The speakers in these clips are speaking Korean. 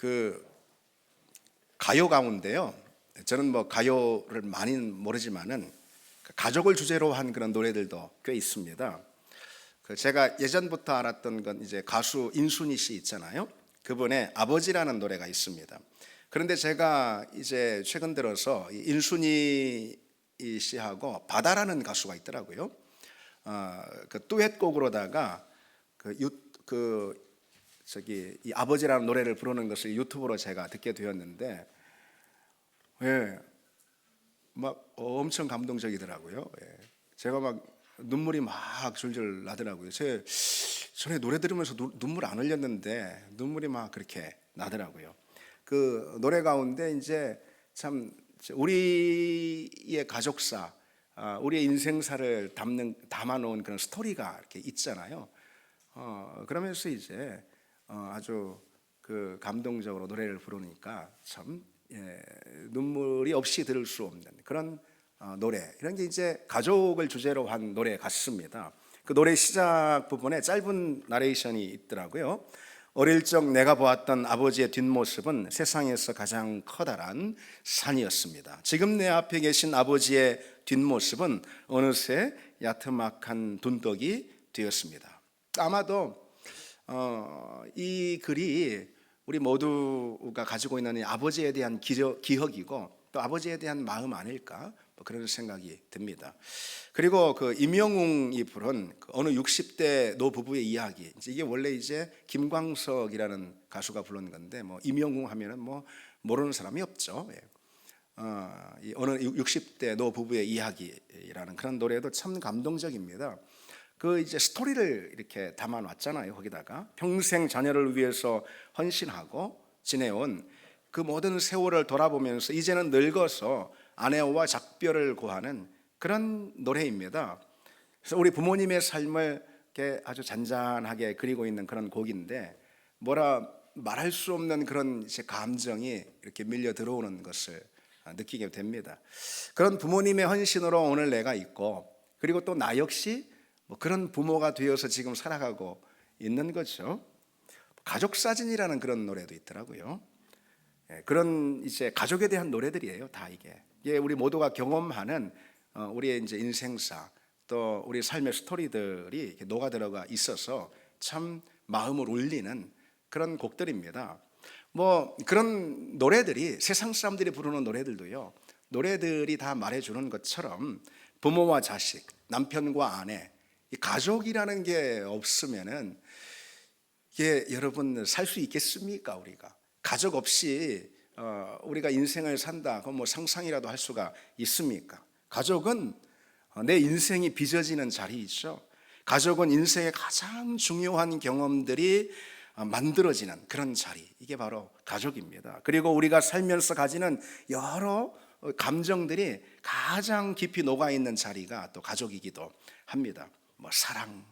그 가요 가운데요. 저는 뭐 가요를 많이는 모르지만은 가족을 주제로 한 그런 노래들도 꽤 있습니다. 제가 예전부터 알았던 건 이제 가수 인순이 씨 있잖아요. 그분의 아버지라는 노래가 있습니다. 그런데 제가 이제 최근 들어서 인순이 씨하고 바다라는 가수가 있더라고요. 그 듀엣곡으로다가 이 아버지라는 노래를 부르는 것을 유튜브로 제가 듣게 되었는데, 예, 막 엄청 감동적이더라고요. 예. 제가 막 눈물이 막 줄줄 나더라고요. 전에 노래 들으면서 눈물 안 흘렸는데 눈물이 막 그렇게 나더라고요. 그 노래 가운데 이제 참 우리의 가족사, 우리의 인생사를 담아놓은 그런 스토리가 이렇게 있잖아요. 그러면서 이제 아주 그 감동적으로 노래를 부르니까 참 눈물이 없이 들을 수 없는 그런 노래, 이런 게 이제 가족을 주제로 한 노래 같습니다. 그 노래 시작 부분에 짧은 나레이션이 있더라고요. 어릴 적 내가 보았던 아버지의 뒷모습은 세상에서 가장 커다란 산이었습니다. 지금 내 앞에 계신 아버지의 뒷모습은 어느새 야트막한 둔덕이 되었습니다. 아마도 이 글이 우리 모두가 가지고 있는 아버지에 대한 기억이고 또 아버지에 대한 마음 아닐까, 그런 생각이 듭니다. 그리고 그 임영웅이 부른 그 어느 60대 노부부의 이야기, 이게 원래 이제 김광석이라는 가수가 부른 건데, 뭐 임영웅 하면은 뭐 모르는 사람이 없죠. 이 어느 60대 노부부의 이야기라는 그런 노래도 참 감동적입니다. 그 이제 스토리를 이렇게 담아놨잖아요. 거기다가 평생 자녀를 위해서 헌신하고 지내온 그 모든 세월을 돌아보면서 이제는 늙어서 아내와 작별을 고하는 그런 노래입니다. 그래서 우리 부모님의 삶을 이렇게 아주 잔잔하게 그리고 있는 그런 곡인데, 뭐라 말할 수 없는 그런 이제 감정이 이렇게 밀려 들어오는 것을 느끼게 됩니다. 그런 부모님의 헌신으로 오늘 내가 있고, 그리고 또 나 역시 뭐 그런 부모가 되어서 지금 살아가고 있는 거죠. 가족 사진이라는 그런 노래도 있더라고요. 그런 이제 가족에 대한 노래들이에요. 다 이게 우리 모두가 경험하는 우리의 이제 인생사, 또 우리 삶의 스토리들이 이렇게 녹아 들어가 있어서 참 마음을 울리는 그런 곡들입니다. 뭐 그런 노래들이, 세상 사람들이 부르는 노래들도요, 노래들이 다 말해주는 것처럼 부모와 자식, 남편과 아내, 이 가족이라는 게 없으면은 이게 여러분 살 수 있겠습니까? 우리가 가족 없이 우리가 인생을 산다, 그건 뭐 상상이라도 할 수가 있습니까? 가족은 내 인생이 빚어지는 자리이죠. 가족은 인생의 가장 중요한 경험들이 만들어지는 그런 자리, 이게 바로 가족입니다. 그리고 우리가 살면서 가지는 여러 감정들이 가장 깊이 녹아있는 자리가 또 가족이기도 합니다. 뭐 사랑,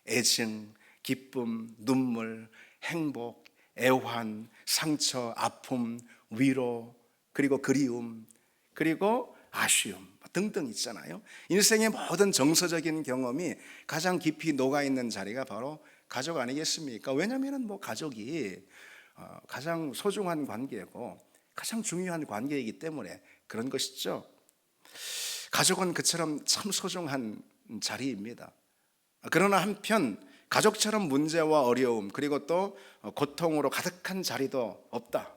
애증, 기쁨, 눈물, 행복, 애환, 상처, 아픔, 위로, 그리고 그리움, 그리고 아쉬움 등등 있잖아요. 인생의 모든 정서적인 경험이 가장 깊이 녹아있는 자리가 바로 가족 아니겠습니까? 왜냐하면 뭐 가족이 가장 소중한 관계고 가장 중요한 관계이기 때문에 그런 것이죠. 가족은 그처럼 참 소중한 자리입니다. 그러나 한편 가족처럼 문제와 어려움, 그리고 또 고통으로 가득한 자리도 없다,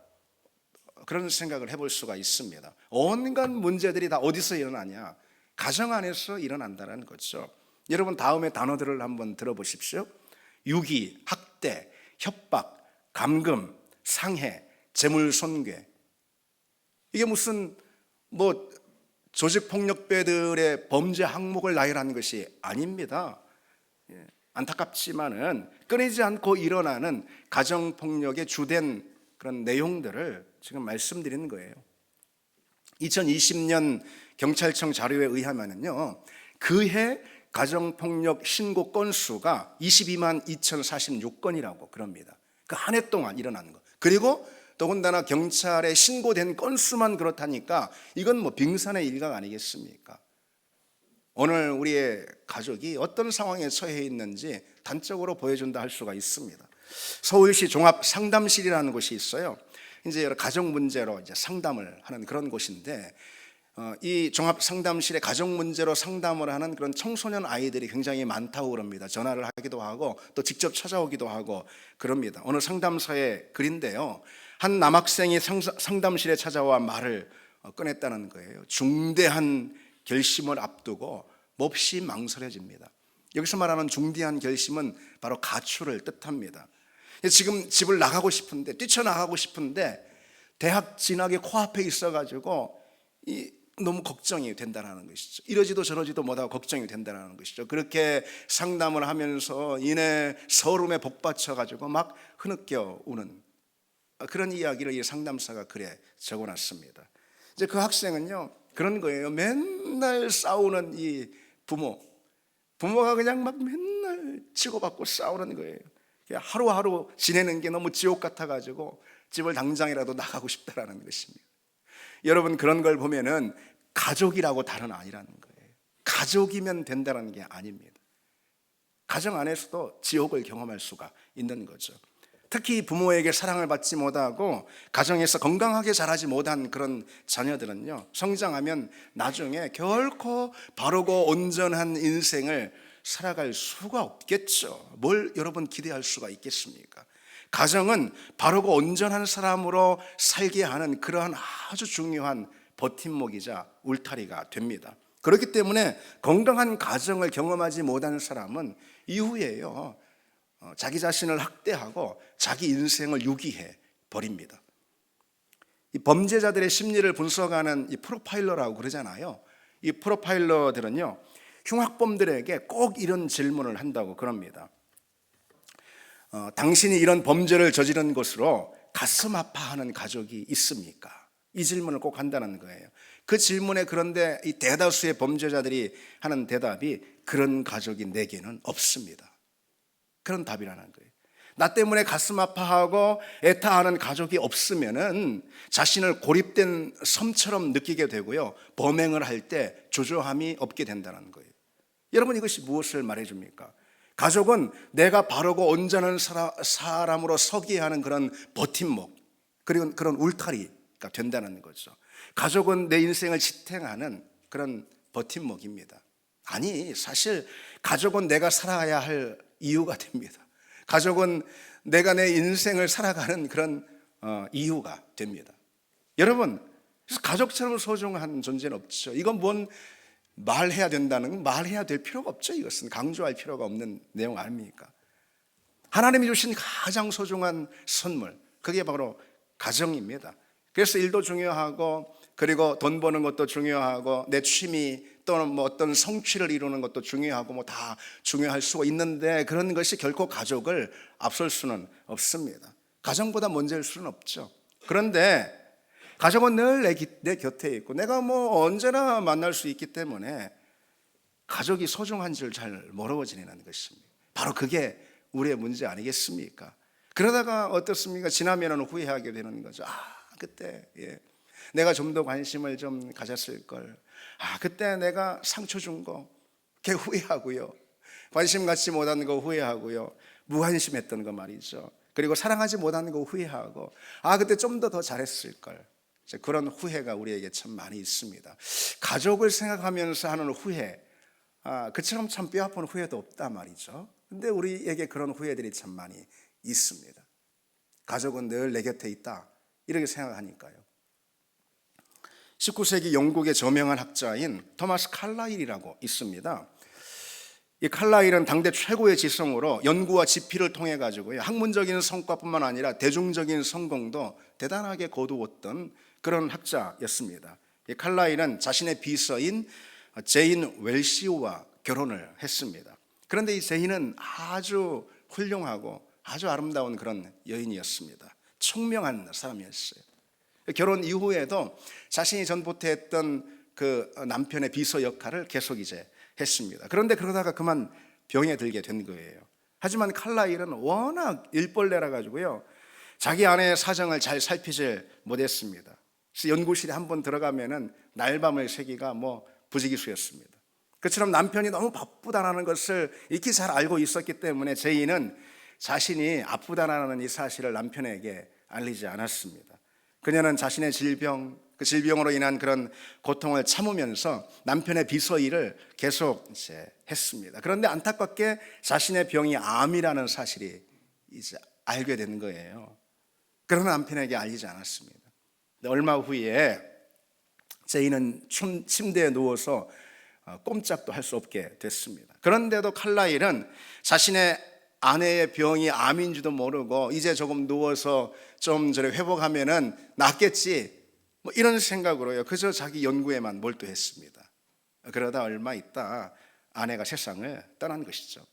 그런 생각을 해볼 수가 있습니다. 온갖 문제들이 다 어디서 일어나냐? 가정 안에서 일어난다는 거죠. 여러분 다음에 단어들을 한번 들어보십시오. 유기, 학대, 협박, 감금, 상해, 재물손괴. 이게 무슨 뭐 조직폭력배들의 범죄 항목을 나열하는 것이 아닙니다. 안타깝지만은 끊이지 않고 일어나는 가정폭력의 주된 그런 내용들을 지금 말씀드리는 거예요. 2020년 경찰청 자료에 의하면요, 그해 가정폭력 신고 건수가 22만 2,046건이라고 그럽니다. 그 한 해 동안 일어나는 거. 그리고 더군다나 경찰에 신고된 건수만 그렇다니까 이건 뭐 빙산의 일각 아니겠습니까? 오늘 우리의 가족이 어떤 상황에 처해 있는지 단적으로 보여준다 할 수가 있습니다. 서울시 종합상담실이라는 곳이 있어요. 이제 여러 가정 문제로 이제 상담을 하는 그런 곳인데, 이 종합 상담실에 가정 문제로 상담을 하는 그런 청소년 아이들이 굉장히 많다고 그럽니다. 전화를 하기도 하고 또 직접 찾아오기도 하고 그럽니다. 어느 상담사의 글인데요, 한 남학생이 상담실에 찾아와 말을 꺼냈다는 거예요. 중대한 결심을 앞두고 몹시 망설여집니다. 여기서 말하는 중대한 결심은 바로 가출을 뜻합니다. 지금 집을 나가고 싶은데, 뛰쳐나가고 싶은데 대학 진학이 코앞에 있어가지고 너무 걱정이 된다는 것이죠. 이러지도 저러지도 못하고 걱정이 된다는 것이죠. 그렇게 상담을 하면서 이내 서름에 복받쳐가지고 막 흐느껴 우는 그런 이야기를 이 상담사가 글에 적어놨습니다. 이제 그 학생은요, 그런 거예요. 맨날 싸우는 이 부모가 그냥 막 맨날 치고받고 싸우는 거예요. 하루하루 지내는 게 너무 지옥 같아가지고 집을 당장이라도 나가고 싶다라는 것입니다. 여러분, 그런 걸 보면은 가족이라고 다른 아니라는 거예요. 가족이면 된다는 게 아닙니다. 가정 안에서도 지옥을 경험할 수가 있는 거죠. 특히 부모에게 사랑을 받지 못하고 가정에서 건강하게 자라지 못한 그런 자녀들은요, 성장하면 나중에 결코 바르고 온전한 인생을 살아갈 수가 없겠죠. 뭘 여러분 기대할 수가 있겠습니까? 가정은 바르고 온전한 사람으로 살게 하는 그러한 아주 중요한 버팀목이자 울타리가 됩니다. 그렇기 때문에 건강한 가정을 경험하지 못한 사람은 이후에요, 자기 자신을 학대하고 자기 인생을 유기해 버립니다. 이 범죄자들의 심리를 분석하는 이 프로파일러라고 그러잖아요. 이 프로파일러들은요, 흉악범들에게 꼭 이런 질문을 한다고 그럽니다. 당신이 이런 범죄를 저지른 것으로 가슴 아파하는 가족이 있습니까? 이 질문을 꼭 한다는 거예요. 그 질문에 그런데 이 대다수의 범죄자들이 하는 대답이 그런 가족이 내게는 없습니다. 그런 답이라는 거예요. 나 때문에 가슴 아파하고 애타하는 가족이 없으면은 자신을 고립된 섬처럼 느끼게 되고요, 범행을 할 때 주저함이 없게 된다는 거예요. 여러분, 이것이 무엇을 말해줍니까? 가족은 내가 바르고 온전한 사람으로 서기에 하는 그런 버팀목, 그리고 그런 울타리가 된다는 거죠. 가족은 내 인생을 지탱하는 그런 버팀목입니다. 아니, 사실 가족은 내가 살아야 할 이유가 됩니다. 가족은 내가 내 인생을 살아가는 그런 이유가 됩니다. 여러분, 그래서 가족처럼 소중한 존재는 없죠. 이건 뭔 말해야 된다는, 말해야 될 필요가 없죠. 이것은 강조할 필요가 없는 내용 아닙니까? 하나님이 주신 가장 소중한 선물, 그게 바로 가정입니다. 그래서 일도 중요하고, 그리고 돈 버는 것도 중요하고, 내 취미 또는 뭐 어떤 성취를 이루는 것도 중요하고, 뭐 다 중요할 수가 있는데, 그런 것이 결코 가족을 앞설 수는 없습니다. 가정보다 먼저일 수는 없죠. 그런데 가족은 늘 내 곁에 있고 내가 뭐 언제나 만날 수 있기 때문에 가족이 소중한지를 잘 모르고 지내는 것입니다. 바로 그게 우리의 문제 아니겠습니까? 그러다가 어떻습니까? 지나면 후회하게 되는 거죠. 그때 내가 좀 더 관심을 좀 가졌을 걸. 그때 내가 상처 준 거, 그게 후회하고요. 관심 갖지 못한 거 후회하고요. 무관심했던 거 말이죠. 그리고 사랑하지 못한 거 후회하고, 그때 좀 더 잘했을 걸. 그런 후회가 우리에게 참 많이 있습니다. 가족을 생각하면서 하는 후회, 그처럼 참 뼈아픈 후회도 없다 말이죠. 근데 우리에게 그런 후회들이 참 많이 있습니다. 가족은 늘 내 곁에 있다, 이렇게 생각하니까요. 19세기 영국의 저명한 학자인 토마스 칼라일이라고 있습니다. 이 칼라일은 당대 최고의 지성으로 연구와 집필을 통해 가지고요, 학문적인 성과뿐만 아니라 대중적인 성공도 대단하게 거두었던 그런 학자였습니다. 이 칼라일은 자신의 비서인 제인 웰시와 결혼을 했습니다. 그런데 이 제인은 아주 훌륭하고 아주 아름다운 그런 여인이었습니다. 총명한 사람이었어요. 결혼 이후에도 자신이 전부터 했던 그 남편의 비서 역할을 계속 이제 했습니다. 그런데 그러다가 그만 병에 들게 된 거예요. 하지만 칼라일은 워낙 일벌레라 가지고요, 자기 아내의 사정을 잘 살피질 못했습니다. 그래서 연구실에 한번 들어가면은 날밤을 새기가 뭐 부지기수였습니다. 그처럼 남편이 너무 바쁘다는 것을 익히 잘 알고 있었기 때문에 제인은 자신이 아프다는 이 사실을 남편에게 알리지 않았습니다. 그녀는 자신의 질병, 그 질병으로 인한 그런 고통을 참으면서 남편의 비서일을 계속 이제 했습니다. 그런데 안타깝게 자신의 병이 암이라는 사실이 이제 알게 된 거예요. 그러나 남편에게 알리지 않았습니다. 얼마 후에 제이는 침대에 누워서 꼼짝도 할 수 없게 됐습니다. 그런데도 칼라일은 자신의 아내의 병이 암인지도 모르고 이제 조금 누워서 좀 저래 회복하면은 낫겠지, 뭐 이런 생각으로요, 그저 자기 연구에만 몰두했습니다. 그러다 얼마 있다 아내가 세상을 떠난 것이죠.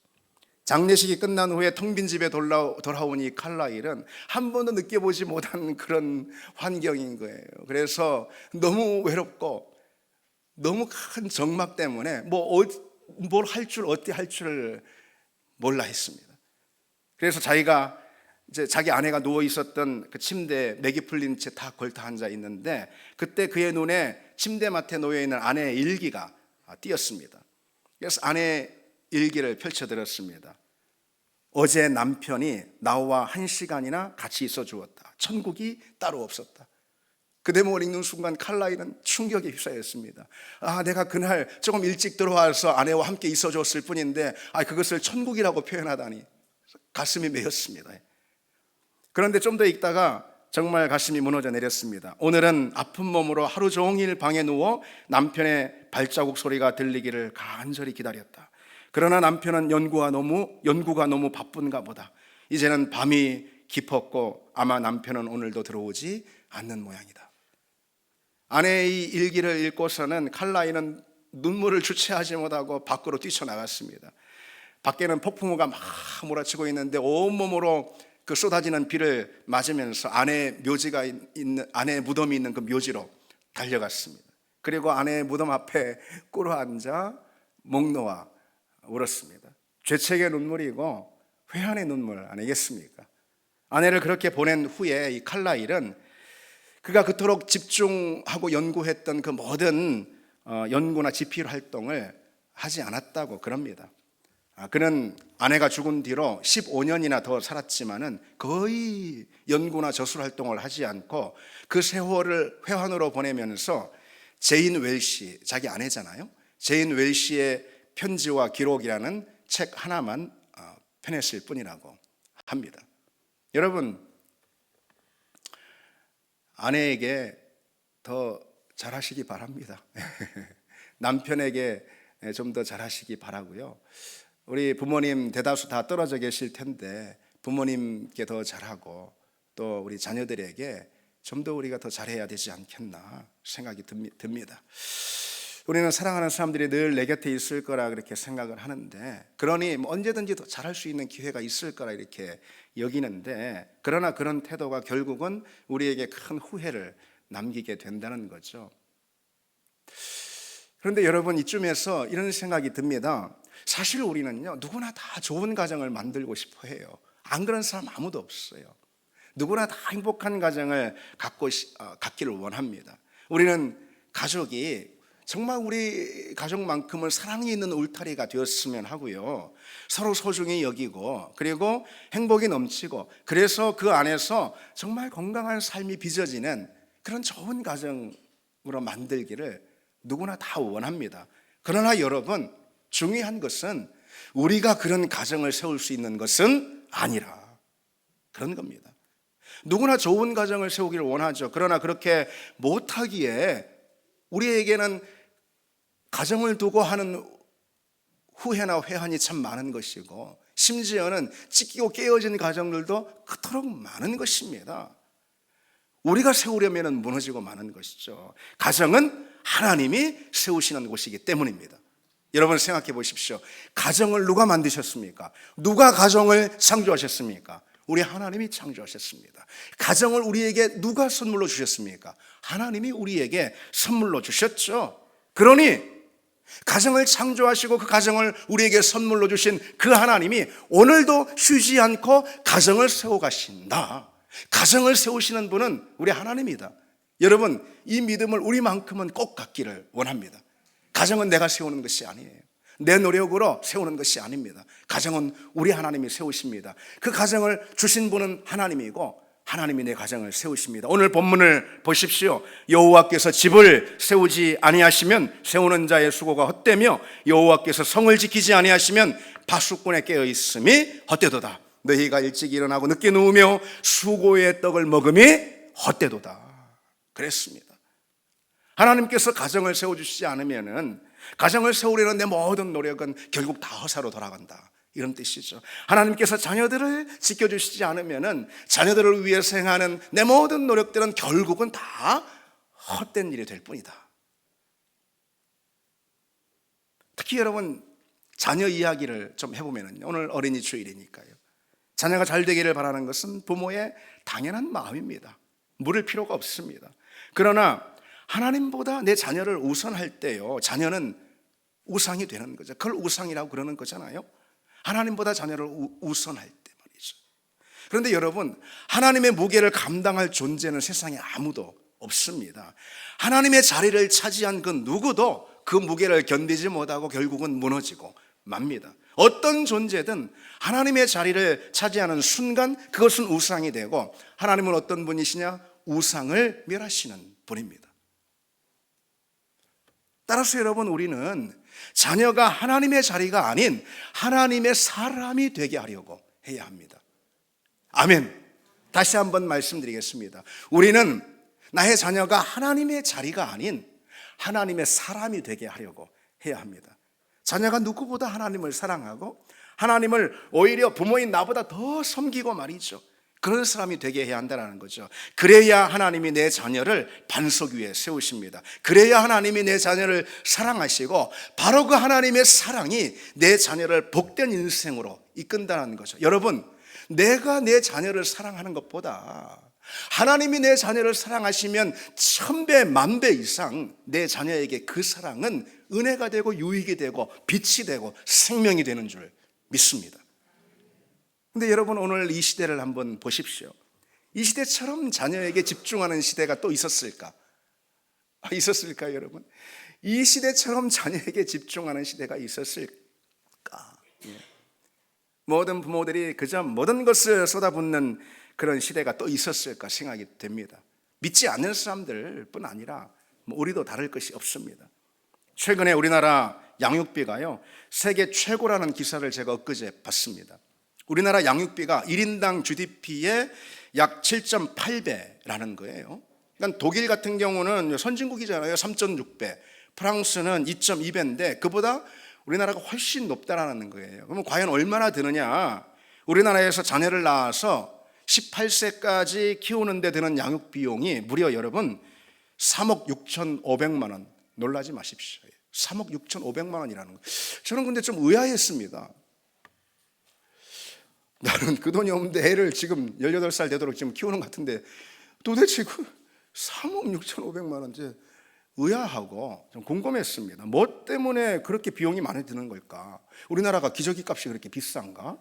장례식이 끝난 후에 텅 빈 집에 돌아오니 칼라일은 한 번도 느껴보지 못한 그런 환경인 거예요. 그래서 너무 외롭고 너무 큰 적막 때문에 뭘 할 줄, 어떻게 할 줄을 몰라 했습니다. 그래서 자기가 이제 자기 아내가 누워 있었던 그 침대에 맥이 풀린 채 다 걸터 앉아 있는데, 그때 그의 눈에 침대맡에 놓여 있는 아내의 일기가 띄었습니다. 그래서 아내의 일기를 펼쳐들었습니다. 어제 남편이 나와 1시간이나 같이 있어 주었다. 천국이 따로 없었다. 그 대목을 읽는 순간 칼라일은 충격에 휩싸였습니다. 내가 그날 조금 일찍 들어와서 아내와 함께 있어 줬을 뿐인데 그것을 천국이라고 표현하다니 가슴이 메였습니다. 그런데 좀 더 읽다가 정말 가슴이 무너져 내렸습니다. 오늘은 아픈 몸으로 하루 종일 방에 누워 남편의 발자국 소리가 들리기를 간절히 기다렸다. 그러나 남편은 연구가 너무 바쁜가 보다. 이제는 밤이 깊었고 아마 남편은 오늘도 들어오지 않는 모양이다. 아내의 일기를 읽고서는 칼라일은 눈물을 주체하지 못하고 밖으로 뛰쳐나갔습니다. 밖에는 폭풍우가 막 몰아치고 있는데 온몸으로 그 쏟아지는 비를 맞으면서 아내의 무덤이 있는 그 묘지로 달려갔습니다. 그리고 아내의 무덤 앞에 꿇어앉아 목 놓아 울었습니다. 죄책의 눈물이고 회한의 눈물 아니겠습니까? 아내를 그렇게 보낸 후에 이 칼라일은 그가 그토록 집중하고 연구했던 그 모든 연구나 집필 활동을 하지 않았다고 그럽니다. 그는 아내가 죽은 뒤로 15년이나 더 살았지만은 거의 연구나 저술 활동을 하지 않고 그 세월을 회환으로 보내면서 제인 웰시, 자기 아내잖아요, 제인 웰시의 편지와 기록이라는 책 하나만 펴냈을 뿐이라고 합니다. 여러분, 아내에게 더 잘하시기 바랍니다. 남편에게 좀 더 잘하시기 바라고요. 우리 부모님 대다수 다 떨어져 계실 텐데 부모님께 더 잘하고 또 우리 자녀들에게 좀 더 우리가 더 잘해야 되지 않겠나 생각이 듭니다. 우리는 사랑하는 사람들이 늘 내 곁에 있을 거라 그렇게 생각을 하는데, 그러니 언제든지 더 잘할 수 있는 기회가 있을 거라 이렇게 여기는데, 그러나 그런 태도가 결국은 우리에게 큰 후회를 남기게 된다는 거죠. 그런데 여러분, 이쯤에서 이런 생각이 듭니다. 사실 우리는요, 누구나 다 좋은 가정을 만들고 싶어 해요. 안 그런 사람 아무도 없어요. 누구나 다 행복한 가정을 갖기를 원합니다. 우리는 가족이 정말 우리 가족만큼은 사랑이 있는 울타리가 되었으면 하고요, 서로 소중히 여기고 그리고 행복이 넘치고, 그래서 그 안에서 정말 건강한 삶이 빚어지는 그런 좋은 가정으로 만들기를 누구나 다 원합니다. 그러나 여러분, 중요한 것은 우리가 그런 가정을 세울 수 있는 것은 아니라 그런 겁니다. 누구나 좋은 가정을 세우기를 원하죠. 그러나 그렇게 못하기에 우리에게는 가정을 두고 하는 후회나 회한이 참 많은 것이고, 심지어는 찢기고 깨어진 가정들도 그토록 많은 것입니다. 우리가 세우려면 무너지고 마는 것이죠. 가정은 하나님이 세우시는 곳이기 때문입니다. 여러분 생각해 보십시오. 가정을 누가 만드셨습니까? 누가 가정을 창조하셨습니까? 우리 하나님이 창조하셨습니다. 가정을 우리에게 누가 선물로 주셨습니까? 하나님이 우리에게 선물로 주셨죠. 그러니 가정을 창조하시고 그 가정을 우리에게 선물로 주신 그 하나님이 오늘도 쉬지 않고 가정을 세워가신다. 가정을 세우시는 분은 우리 하나님이다. 여러분, 이 믿음을 우리만큼은 꼭 갖기를 원합니다. 가정은 내가 세우는 것이 아니에요. 내 노력으로 세우는 것이 아닙니다. 가정은 우리 하나님이 세우십니다. 그 가정을 주신 분은 하나님이고 하나님이 내 가정을 세우십니다. 오늘 본문을 보십시오. 여호와께서 집을 세우지 아니하시면 세우는 자의 수고가 헛되며 여호와께서 성을 지키지 아니하시면 파수꾼에 깨어 있음이 헛되도다. 너희가 일찍 일어나고 늦게 누우며 수고의 떡을 먹음이 헛되도다. 그랬습니다. 하나님께서 가정을 세워주시지 않으면 가정을 세우려는 내 모든 노력은 결국 다 허사로 돌아간다, 이런 뜻이죠. 하나님께서 자녀들을 지켜주시지 않으면 자녀들을 위해서 행하는 내 모든 노력들은 결국은 다 헛된 일이 될 뿐이다. 특히 여러분, 자녀 이야기를 좀 해보면, 오늘 어린이 주일이니까요, 자녀가 잘 되기를 바라는 것은 부모의 당연한 마음입니다. 물을 필요가 없습니다. 그러나 하나님보다 내 자녀를 우선할 때요, 자녀는 우상이 되는 거죠. 그걸 우상이라고 그러는 거잖아요. 하나님보다 자녀를 우선할 때 말이죠. 그런데 여러분, 하나님의 무게를 감당할 존재는 세상에 아무도 없습니다. 하나님의 자리를 차지한 그 누구도 그 무게를 견디지 못하고 결국은 무너지고 맙니다. 어떤 존재든 하나님의 자리를 차지하는 순간 그것은 우상이 되고, 하나님은 어떤 분이시냐? 우상을 멸하시는 분입니다. 따라서 여러분, 우리는 자녀가 하나님의 자리가 아닌 하나님의 사람이 되게 하려고 해야 합니다. 아멘. 다시 한번 말씀드리겠습니다. 우리는 나의 자녀가 하나님의 자리가 아닌 하나님의 사람이 되게 하려고 해야 합니다. 자녀가 누구보다 하나님을 사랑하고 하나님을 오히려 부모인 나보다 더 섬기고 말이죠, 그런 사람이 되게 해야 한다는 거죠. 그래야 하나님이 내 자녀를 반석 위에 세우십니다. 그래야 하나님이 내 자녀를 사랑하시고 바로 그 하나님의 사랑이 내 자녀를 복된 인생으로 이끈다는 거죠. 여러분, 내가 내 자녀를 사랑하는 것보다 하나님이 내 자녀를 사랑하시면 1000배, 10,000배 이상 내 자녀에게 그 사랑은 은혜가 되고 유익이 되고 빛이 되고 생명이 되는 줄 믿습니다. 근데 여러분, 오늘 이 시대를 한번 보십시오. 이 시대처럼 자녀에게 집중하는 시대가 또 있었을까? 있었을까요, 여러분? 이 시대처럼 자녀에게 집중하는 시대가 있었을까? 모든 부모들이 그저 모든 것을 쏟아붓는 그런 시대가 또 있었을까 생각이 됩니다. 믿지 않는 사람들뿐 아니라 우리도 다를 것이 없습니다. 최근에 우리나라 양육비가요, 세계 최고라는 기사를 제가 엊그제 봤습니다. 우리나라 양육비가 1인당 GDP의 약 7.8배라는 거예요. 그러니까 독일 같은 경우는 선진국이잖아요. 3.6배, 프랑스는 2.2배인데 그보다 우리나라가 훨씬 높다라는 거예요. 그러면 과연 얼마나 드느냐? 우리나라에서 자녀를 낳아서 18세까지 키우는 데 드는 양육 비용이 무려 여러분 3억 6,500만 원. 놀라지 마십시오. 3억 6,500만 원이라는 거. 저는 근데 좀 의아했습니다. 나는 그 돈이 없는데 애를 지금 18살 되도록 지금 키우는 것 같은데 도대체 그 3억 6,500만 원, 이제 의아하고 좀 궁금했습니다. 뭐 때문에 그렇게 비용이 많이 드는 걸까? 우리나라가 기저귀 값이 그렇게 비싼가?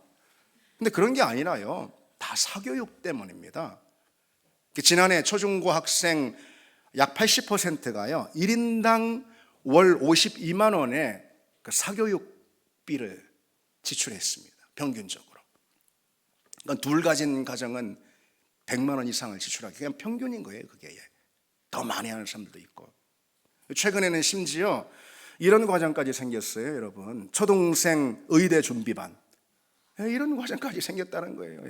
근데 그런 게 아니라요, 다 사교육 때문입니다. 지난해 초중고 학생 약 80%가요 1인당 월 52만 원의 그 사교육비를 지출했습니다. 평균적으로. 그러니까 둘 가진 가정은 100만 원 이상을 지출하기, 그냥 평균인 거예요. 그게 더 많이 하는 사람들도 있고, 최근에는 심지어 이런 과정까지 생겼어요. 여러분, 초등생 의대 준비반, 이런 과정까지 생겼다는 거예요.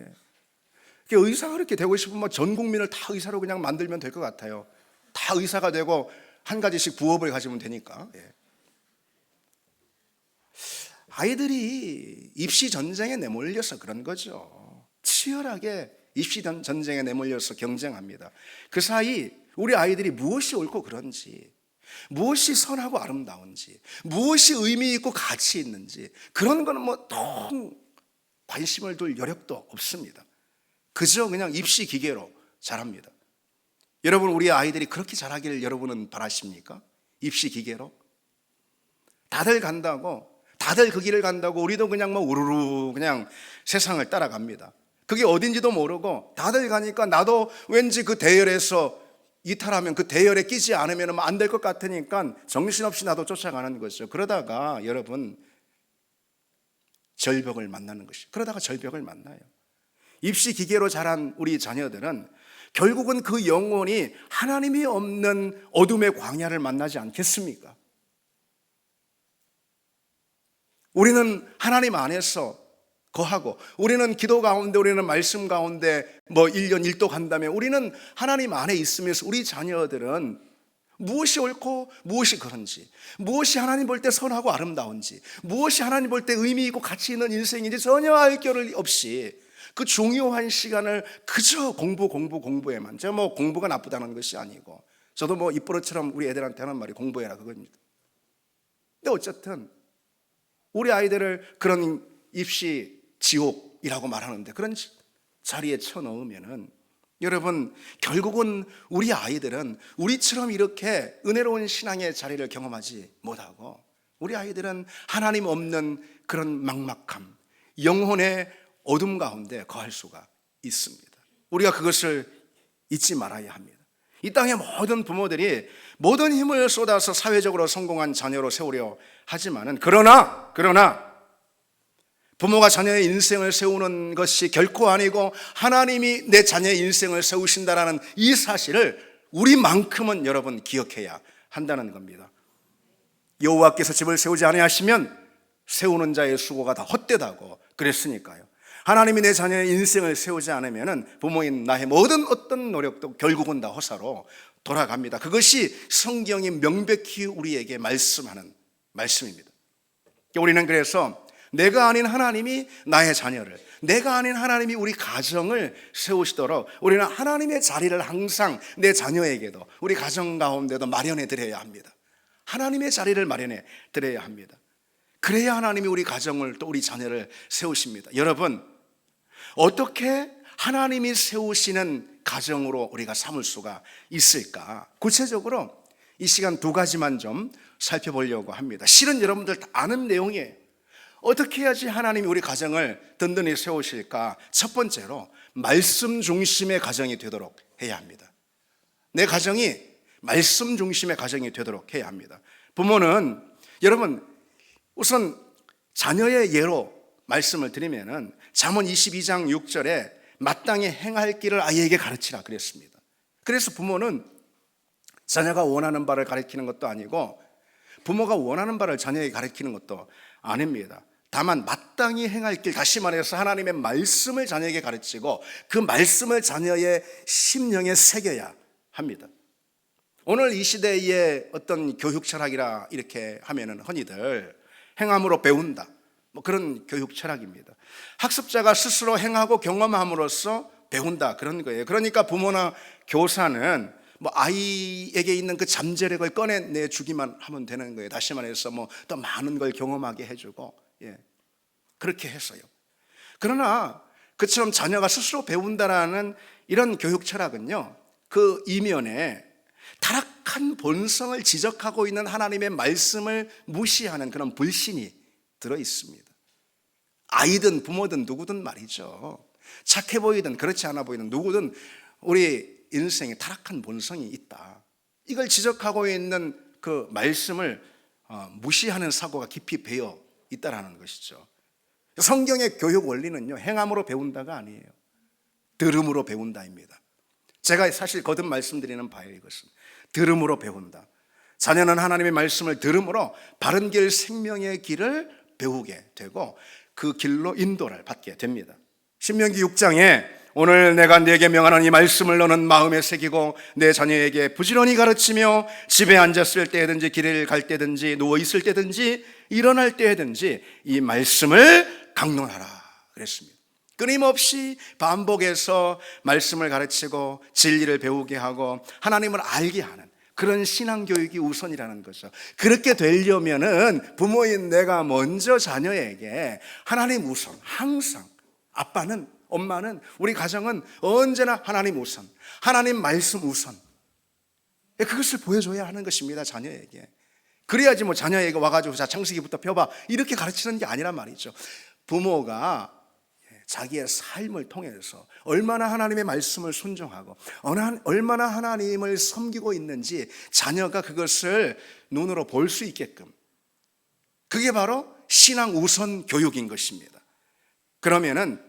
의사가 그렇게 되고 싶으면 전 국민을 다 의사로 그냥 만들면 될 것 같아요. 다 의사가 되고 한 가지씩 부업을 가지면 되니까. 아이들이 입시 전쟁에 내몰려서 그런 거죠. 치열하게 입시 전쟁에 내몰려서 경쟁합니다. 그 사이 우리 아이들이 무엇이 옳고 그런지, 무엇이 선하고 아름다운지, 무엇이 의미 있고 가치 있는지, 그런 거는 뭐 통 관심을 둘 여력도 없습니다. 그저 그냥 입시 기계로 자랍니다. 여러분, 우리 아이들이 그렇게 자라기를 여러분은 바라십니까? 입시 기계로? 다들 간다고, 다들 그 길을 간다고 우리도 그냥 뭐 우르르 그냥 세상을 따라갑니다. 그게 어딘지도 모르고 다들 가니까 나도 왠지 그 대열에서 이탈하면, 그 대열에 끼지 않으면 안 될 것 같으니까 정신없이 나도 쫓아가는 거죠. 그러다가 여러분 절벽을 만나는 것이, 그러다가 절벽을 만나요. 입시 기계로 자란 우리 자녀들은 결국은 그 영혼이 하나님이 없는 어둠의 광야를 만나지 않겠습니까? 우리는 하나님 안에서 거하고, 우리는 기도 가운데, 우리는 말씀 가운데 1년 1도 간다면 우리는 하나님 안에 있으면서 우리 자녀들은 무엇이 옳고 무엇이 그런지, 무엇이 하나님 볼 때 선하고 아름다운지, 무엇이 하나님 볼 때 의미 있고 가치 있는 인생인지 전혀 알 겨를 없이 그 중요한 시간을 그저 공부에만. 제가 공부가 나쁘다는 것이 아니고, 저도 입버릇처럼 우리 애들한테 하는 말이 공부해라 그겁니다. 근데 어쨌든 우리 아이들을 그런 입시 지옥이라고 말하는데 그런 자리에 쳐넣으면은 여러분, 결국은 우리 아이들은 우리처럼 이렇게 은혜로운 신앙의 자리를 경험하지 못하고, 우리 아이들은 하나님 없는 그런 막막함, 영혼의 어둠 가운데 거할 수가 있습니다. 우리가 그것을 잊지 말아야 합니다. 이 땅의 모든 부모들이 모든 힘을 쏟아서 사회적으로 성공한 자녀로 세우려 하지만은, 그러나 부모가 자녀의 인생을 세우는 것이 결코 아니고 하나님이 내 자녀의 인생을 세우신다라는 이 사실을 우리만큼은 여러분 기억해야 한다는 겁니다. 여호와께서 집을 세우지 아니하시면 세우는 자의 수고가 다 헛되다고 그랬으니까요. 하나님이 내 자녀의 인생을 세우지 않으면 부모인 나의 모든 어떤 노력도 결국은 다 헛사로 돌아갑니다. 그것이 성경이 명백히 우리에게 말씀하는 말씀입니다. 우리는 그래서 내가 아닌 하나님이 나의 자녀를, 내가 아닌 하나님이 우리 가정을 세우시도록 우리는 하나님의 자리를 항상 내 자녀에게도, 우리 가정 가운데도 마련해 드려야 합니다. 하나님의 자리를 마련해 드려야 합니다. 그래야 하나님이 우리 가정을, 또 우리 자녀를 세우십니다. 여러분, 어떻게 하나님이 세우시는 가정으로 우리가 삼을 수가 있을까? 구체적으로 이 시간 2가지만 좀 살펴보려고 합니다. 실은 여러분들 다 아는 내용이에요. 어떻게 해야지 하나님이 우리 가정을 든든히 세우실까? 첫 번째로 말씀 중심의 가정이 되도록 해야 합니다. 내 가정이 말씀 중심의 가정이 되도록 해야 합니다. 부모는 여러분, 우선 자녀의 예로 말씀을 드리면은 잠언 22장 6절에 마땅히 행할 길을 아이에게 가르치라 그랬습니다. 그래서 부모는 자녀가 원하는 바를 가르치는 것도 아니고, 부모가 원하는 바를 자녀에게 가르치는 것도 아닙니다. 다만 마땅히 행할 길, 다시 말해서 하나님의 말씀을 자녀에게 가르치고 그 말씀을 자녀의 심령에 새겨야 합니다. 오늘 이 시대의 어떤 교육 철학이라 이렇게 하면은 흔히들 행함으로 배운다, 그런 교육 철학입니다. 학습자가 스스로 행하고 경험함으로써 배운다, 그런 거예요. 그러니까 부모나 교사는 아이에게 있는 그 잠재력을 꺼내 주기만 하면 되는 거예요. 다시 말해서 더 많은 걸 경험하게 해주고, 그렇게 했어요. 그러나 그처럼 자녀가 스스로 배운다라는 이런 교육 철학은요, 그 이면에 타락한 본성을 지적하고 있는 하나님의 말씀을 무시하는 그런 불신이 들어 있습니다. 아이든 부모든 누구든 말이죠. 착해 보이든 그렇지 않아 보이든 누구든 우리 인생에 타락한 본성이 있다, 이걸 지적하고 있는 그 말씀을 무시하는 사고가 깊이 배어 있다라는 것이죠. 성경의 교육 원리는요, 행함으로 배운다가 아니에요. 들음으로 배운다입니다. 제가 사실 거듭 말씀드리는 바예요. 이것은 들음으로 배운다. 자녀는 하나님의 말씀을 들음으로 바른 길, 생명의 길을 배우게 되고 그 길로 인도를 받게 됩니다. 신명기 6장에 오늘 내가 네게 명하는 이 말씀을 너는 마음에 새기고 내 자녀에게 부지런히 가르치며 집에 앉았을 때든지 길을 갈 때든지 누워 있을 때든지 일어날 때든지 이 말씀을 강론하라 그랬습니다. 끊임없이 반복해서 말씀을 가르치고 진리를 배우게 하고 하나님을 알게 하는 그런 신앙교육이 우선이라는 거죠. 그렇게 되려면은 부모인 내가 먼저 자녀에게 하나님 우선, 항상 아빠는, 엄마는, 우리 가정은 언제나 하나님 우선, 하나님 말씀 우선, 그것을 보여줘야 하는 것입니다. 자녀에게. 그래야지 자녀에게 와가지고 자 창세기부터 펴봐 이렇게 가르치는 게 아니란 말이죠. 부모가 자기의 삶을 통해서 얼마나 하나님의 말씀을 순종하고 얼마나 하나님을 섬기고 있는지 자녀가 그것을 눈으로 볼 수 있게끔, 그게 바로 신앙 우선 교육인 것입니다. 그러면은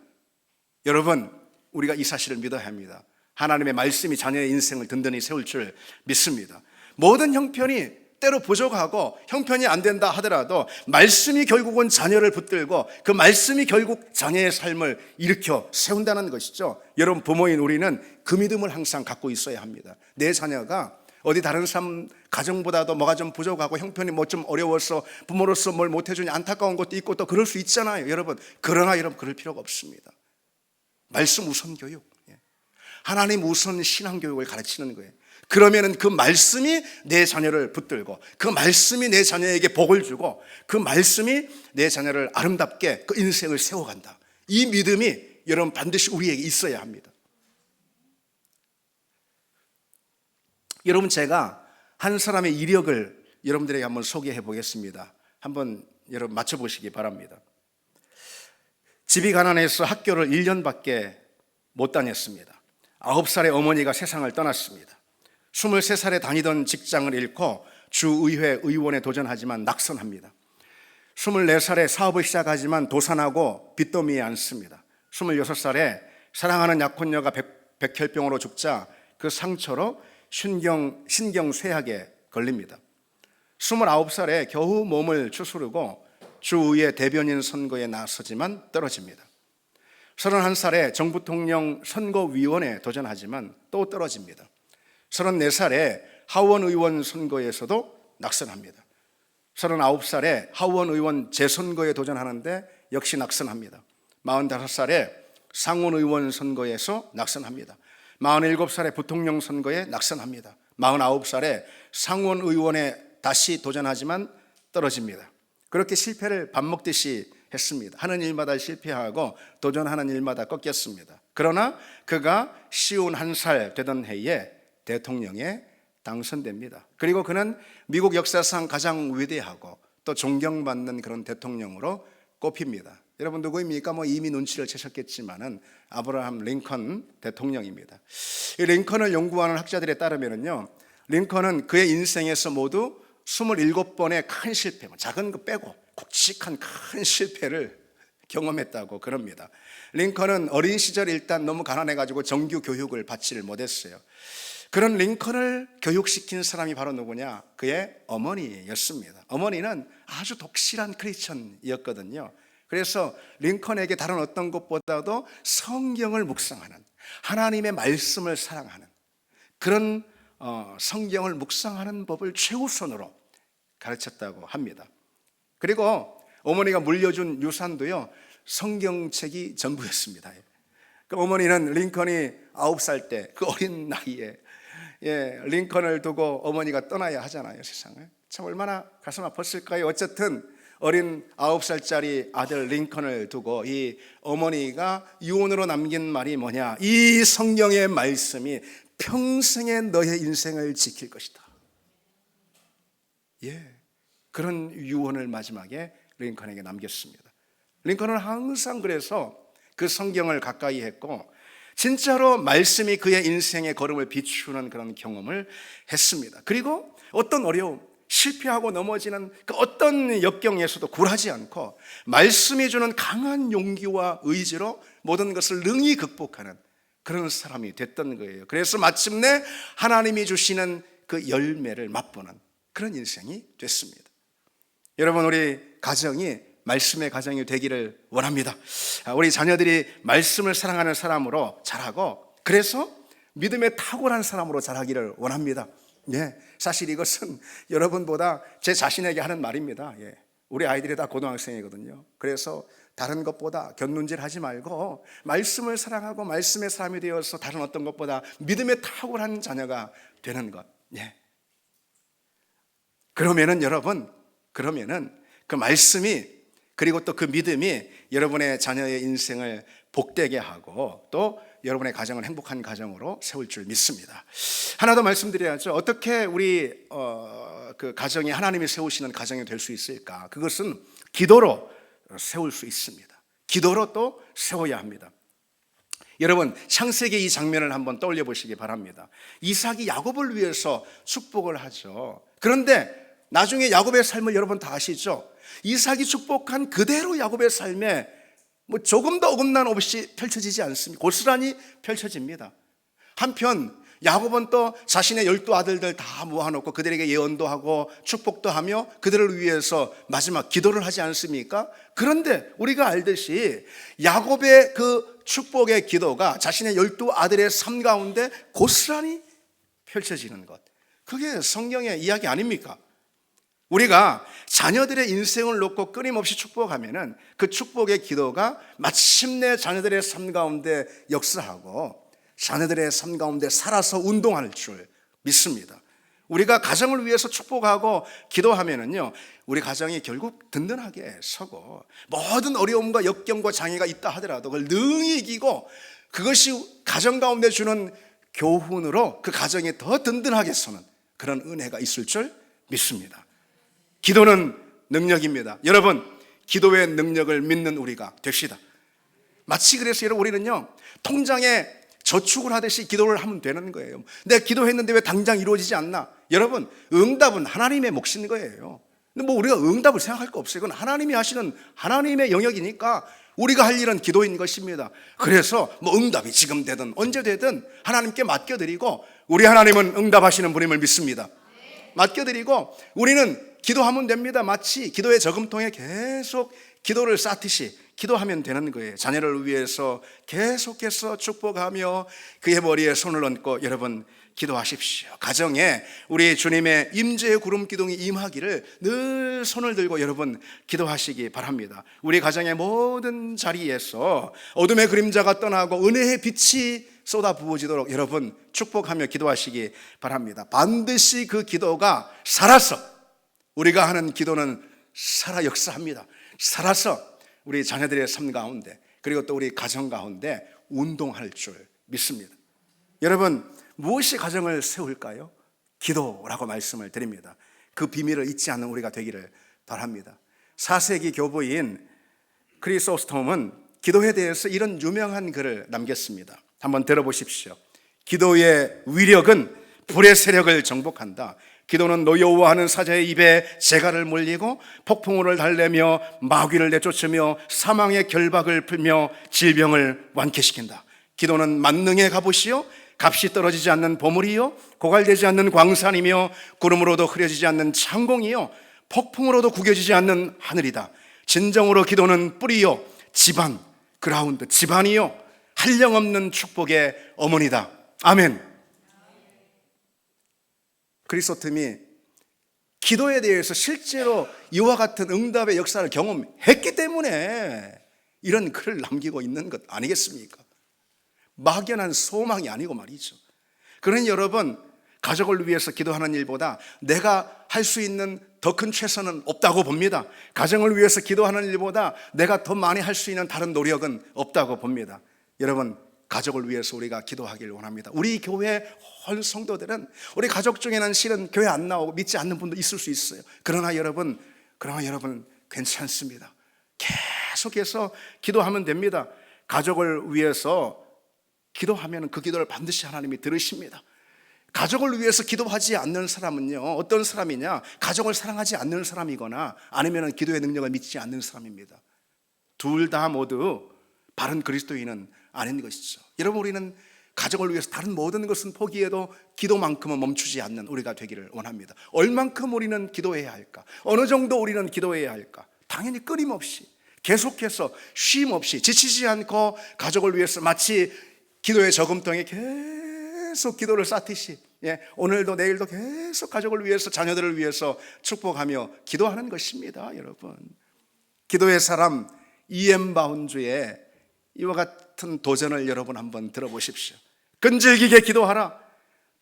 여러분, 우리가 이 사실을 믿어야 합니다. 하나님의 말씀이 자녀의 인생을 든든히 세울 줄 믿습니다. 모든 형편이 때로 부족하고 형편이 안 된다 하더라도 말씀이 결국은 자녀를 붙들고 그 말씀이 결국 자녀의 삶을 일으켜 세운다는 것이죠. 여러분, 부모인 우리는 그 믿음을 항상 갖고 있어야 합니다. 내 자녀가 어디 다른 사람 가정보다도 뭐가 좀 부족하고 형편이 뭐 좀 어려워서 부모로서 뭘 못해주니 안타까운 것도 있고 또 그럴 수 있잖아요, 여러분. 그러나 여러분, 그럴 필요가 없습니다. 말씀 우선 교육, 하나님 우선 신앙 교육을 가르치는 거예요. 그러면은 그 말씀이 내 자녀를 붙들고 그 말씀이 내 자녀에게 복을 주고 그 말씀이 내 자녀를 아름답게 그 인생을 세워간다. 이 믿음이 여러분 반드시 우리에게 있어야 합니다. 여러분, 제가 한 사람의 이력을 여러분들에게 한번 소개해 보겠습니다. 한번 여러분 맞춰보시기 바랍니다. 집이 가난해서 학교를 1년밖에 못 다녔습니다. 9살에 어머니가 세상을 떠났습니다. 23살에 다니던 직장을 잃고 주의회 의원에 도전하지만 낙선합니다. 24살에 사업을 시작하지만 도산하고 빚더미에 앉습니다. 26살에 사랑하는 약혼녀가 백혈병으로 죽자 그 상처로 신경쇠약에 걸립니다. 29살에 겨우 몸을 추스르고 주의회 대변인 선거에 나서지만 떨어집니다. 31살에 정부통령 선거위원회에 도전하지만 또 떨어집니다. 34살에 하원의원 선거에서도 낙선합니다. 39살에 하원의원 재선거에 도전하는데 역시 낙선합니다. 45살에 상원의원 선거에서 낙선합니다. 47살에 부통령 선거에 낙선합니다. 49살에 상원의원에 다시 도전하지만 떨어집니다. 그렇게 실패를 밥 먹듯이 했습니다. 하는 일마다 실패하고 도전하는 일마다 꺾였습니다. 그러나 그가 51살 되던 해에 대통령에 당선됩니다. 그리고 그는 미국 역사상 가장 위대하고 또 존경받는 그런 대통령으로 꼽힙니다. 여러분, 누구입니까? 이미 눈치를 채셨겠지만은 아브라함 링컨 대통령입니다. 이 링컨을 연구하는 학자들에 따르면요, 링컨은 그의 인생에서 모두 27번의 큰 실패, 작은 거 빼고 굵직한 큰 실패를 경험했다고 그럽니다. 링컨은 어린 시절 일단 너무 가난해가지고 정규 교육을 받지를 못했어요. 그런 링컨을 교육시킨 사람이 바로 누구냐? 그의 어머니였습니다. 어머니는 아주 독실한 크리스천이었거든요. 그래서 링컨에게 다른 어떤 것보다도 성경을 묵상하는, 하나님의 말씀을 사랑하는 그런 성경을 묵상하는 법을 최우선으로 가르쳤다고 합니다. 그리고 어머니가 물려준 유산도요, 성경책이 전부였습니다. 그 어머니는 링컨이 9살 때 그 어린 나이에 링컨을 두고 어머니가 떠나야 하잖아요, 세상을. 참 얼마나 가슴 아팠을까요? 어쨌든 어린 9살짜리 아들 링컨을 두고 이 어머니가 유언으로 남긴 말이 뭐냐? 이 성경의 말씀이 평생에 너의 인생을 지킬 것이다. 그런 유언을 마지막에 링컨에게 남겼습니다. 링컨은 항상 그래서 그 성경을 가까이 했고 진짜로 말씀이 그의 인생의 걸음을 비추는 그런 경험을 했습니다. 그리고 어떤 어려움, 실패하고 넘어지는 그 어떤 역경에서도 굴하지 않고 말씀이 주는 강한 용기와 의지로 모든 것을 능히 극복하는 그런 사람이 됐던 거예요. 그래서 마침내 하나님이 주시는 그 열매를 맛보는 그런 인생이 됐습니다. 여러분, 우리 가정이 말씀의 가정이 되기를 원합니다. 우리 자녀들이 말씀을 사랑하는 사람으로 자라고 그래서 믿음에 탁월한 사람으로 자라기를 원합니다. 사실 이것은 여러분보다 제 자신에게 하는 말입니다. 우리 아이들이 다 고등학생이거든요. 그래서 다른 것보다 곁눈질 하지 말고 말씀을 사랑하고 말씀의 사람이 되어서 다른 어떤 것보다 믿음에 탁월한 자녀가 되는 것. 그러면은 여러분, 그 말씀이 그리고 또 그 믿음이 여러분의 자녀의 인생을 복되게 하고 또 여러분의 가정을 행복한 가정으로 세울 줄 믿습니다. 하나 더 말씀드려야죠. 어떻게 우리 그 가정이 하나님이 세우시는 가정이 될 수 있을까? 그것은 기도로 세울 수 있습니다. 기도로 또 세워야 합니다. 여러분, 창세기 이 장면을 한번 떠올려 보시기 바랍니다. 이삭이 야곱을 위해서 축복을 하죠. 그런데 나중에 야곱의 삶을 여러분 다 아시죠? 이삭이 축복한 그대로 야곱의 삶에 뭐 조금도 어긋남 없이 펼쳐지지 않습니다. 고스란히 펼쳐집니다. 한편 야곱은 또 자신의 12아들들 다 모아놓고 그들에게 예언도 하고 축복도 하며 그들을 위해서 마지막 기도를 하지 않습니까? 그런데 우리가 알듯이 야곱의 그 축복의 기도가 자신의 12아들의 삶 가운데 고스란히 펼쳐지는 것, 그게 성경의 이야기 아닙니까? 우리가 자녀들의 인생을 놓고 끊임없이 축복하면은 그 축복의 기도가 마침내 자녀들의 삶 가운데 역사하고 자녀들의 삶 가운데 살아서 운동할 줄 믿습니다. 우리가 가정을 위해서 축복하고 기도하면은요, 우리 가정이 결국 든든하게 서고 모든 어려움과 역경과 장애가 있다 하더라도 그걸 능히 이기고 그것이 가정 가운데 주는 교훈으로 그 가정이 더 든든하게 서는 그런 은혜가 있을 줄 믿습니다. 기도는 능력입니다. 여러분, 기도의 능력을 믿는 우리가 됩시다. 마치 그래서 여러분, 우리는요, 통장에 저축을 하듯이 기도를 하면 되는 거예요. 내가 기도했는데 왜 당장 이루어지지 않나? 여러분, 응답은 하나님의 몫인 거예요. 근데 뭐 우리가 응답을 생각할 거 없어요. 이건 하나님이 하시는 하나님의 영역이니까 우리가 할 일은 기도인 것입니다. 그래서 뭐 응답이 지금 되든 언제 되든 하나님께 맡겨드리고, 우리 하나님은 응답하시는 분임을 믿습니다. 맡겨드리고 우리는 기도하면 됩니다. 마치 기도의 저금통에 계속 기도를 쌓듯이 기도하면 되는 거예요. 자녀를 위해서 계속해서 축복하며 그의 머리에 손을 얹고 여러분 기도하십시오. 가정에 우리 주님의 임재의 구름 기둥이 임하기를 늘 손을 들고 여러분 기도하시기 바랍니다. 우리 가정의 모든 자리에서 어둠의 그림자가 떠나고 은혜의 빛이 쏟아 부어지도록 여러분 축복하며 기도하시기 바랍니다. 반드시 그 기도가 살아서, 우리가 하는 기도는 살아 역사합니다. 살아서 우리 자녀들의 삶 가운데 그리고 또 우리 가정 가운데 운동할 줄 믿습니다. 여러분, 무엇이 가정을 세울까요? 기도라고 말씀을 드립니다. 그 비밀을 잊지 않는 우리가 되기를 바랍니다. 4세기 교부인 크리소스톰은 기도에 대해서 이런 유명한 글을 남겼습니다. 한번 들어보십시오. 기도의 위력은 불의 세력을 정복한다. 기도는 노여워하는 사자의 입에 재갈을 물리고 폭풍우를 달래며 마귀를 내쫓으며 사망의 결박을 풀며 질병을 완쾌시킨다. 기도는 만능의 갑옷이요 값이 떨어지지 않는 보물이요 고갈되지 않는 광산이며 구름으로도 흐려지지 않는 창공이요 폭풍으로도 구겨지지 않는 하늘이다. 진정으로 기도는 뿌리요 지반, 그라운드, 지반이요 한량없는 축복의 어머니다. 아멘. 크리스토템이 기도에 대해서 실제로 이와 같은 응답의 역사를 경험했기 때문에 이런 글을 남기고 있는 것 아니겠습니까? 막연한 소망이 아니고 말이죠. 그러니 여러분, 가족을 위해서 기도하는 일보다 내가 할 수 있는 더 큰 최선은 없다고 봅니다. 가정을 위해서 기도하는 일보다 내가 더 많이 할 수 있는 다른 노력은 없다고 봅니다. 여러분, 가족을 위해서 우리가 기도하기를 원합니다. 우리 교회 온 성도들은 우리 가족 중에는 실은 교회 안 나오고 믿지 않는 분도 있을 수 있어요. 그러나 여러분 괜찮습니다. 계속해서 기도하면 됩니다. 가족을 위해서 기도하면 그 기도를 반드시 하나님이 들으십니다. 가족을 위해서 기도하지 않는 사람은요, 어떤 사람이냐? 가족을 사랑하지 않는 사람이거나 아니면 기도의 능력을 믿지 않는 사람입니다. 둘 다 모두 바른 그리스도인은 아닌 것이죠. 여러분, 우리는 가족을 위해서 다른 모든 것은 포기해도 기도만큼은 멈추지 않는 우리가 되기를 원합니다. 얼만큼 우리는 기도해야 할까? 어느 정도 우리는 기도해야 할까? 당연히 끊임없이 계속해서 쉼 없이 지치지 않고 가족을 위해서 마치 기도의 저금통에 계속 기도를 쌓듯이 오늘도 내일도 계속 가족을 위해서 자녀들을 위해서 축복하며 기도하는 것입니다. 여러분, 기도의 사람 E.M. 바운주의 이와 같은 도전을 여러분 한번 들어보십시오. 끈질기게 기도하라.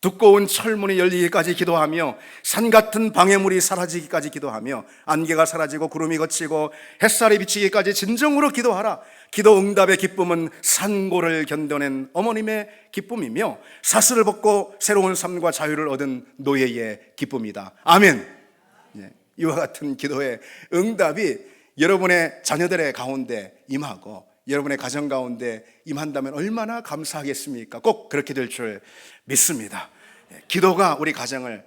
두꺼운 철문이 열리기까지 기도하며 산 같은 방해물이 사라지기까지 기도하며 안개가 사라지고 구름이 걷히고 햇살이 비치기까지 진정으로 기도하라. 기도 응답의 기쁨은 산고를 견뎌낸 어머님의 기쁨이며 사슬을 벗고 새로운 삶과 자유를 얻은 노예의 기쁨이다. 아멘. 이와 같은 기도의 응답이 여러분의 자녀들의 가운데 임하고 여러분의 가정 가운데 임한다면 얼마나 감사하겠습니까? 꼭 그렇게 될 줄 믿습니다. 기도가 우리 가정을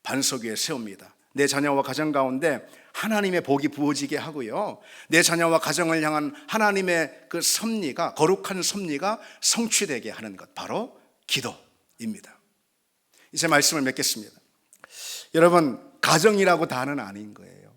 반석 위에 세웁니다. 내 자녀와 가정 가운데 하나님의 복이 부어지게 하고요, 내 자녀와 가정을 향한 하나님의 그 섭리가, 거룩한 섭리가 성취되게 하는 것, 바로 기도입니다. 이제 말씀을 맺겠습니다. 여러분, 가정이라고 다는 아닌 거예요.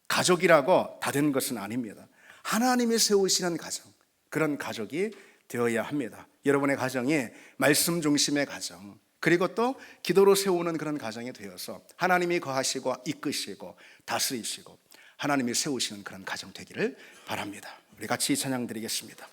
가족이라고 다 된 것은 아닙니다. 하나님이 세우시는 가정, 그런 가족이 되어야 합니다. 여러분의 가정이 말씀 중심의 가정, 그리고 또 기도로 세우는 그런 가정이 되어서 하나님이 거하시고 이끄시고 다스리시고 하나님이 세우시는 그런 가정 되기를 바랍니다. 우리 같이 찬양 드리겠습니다.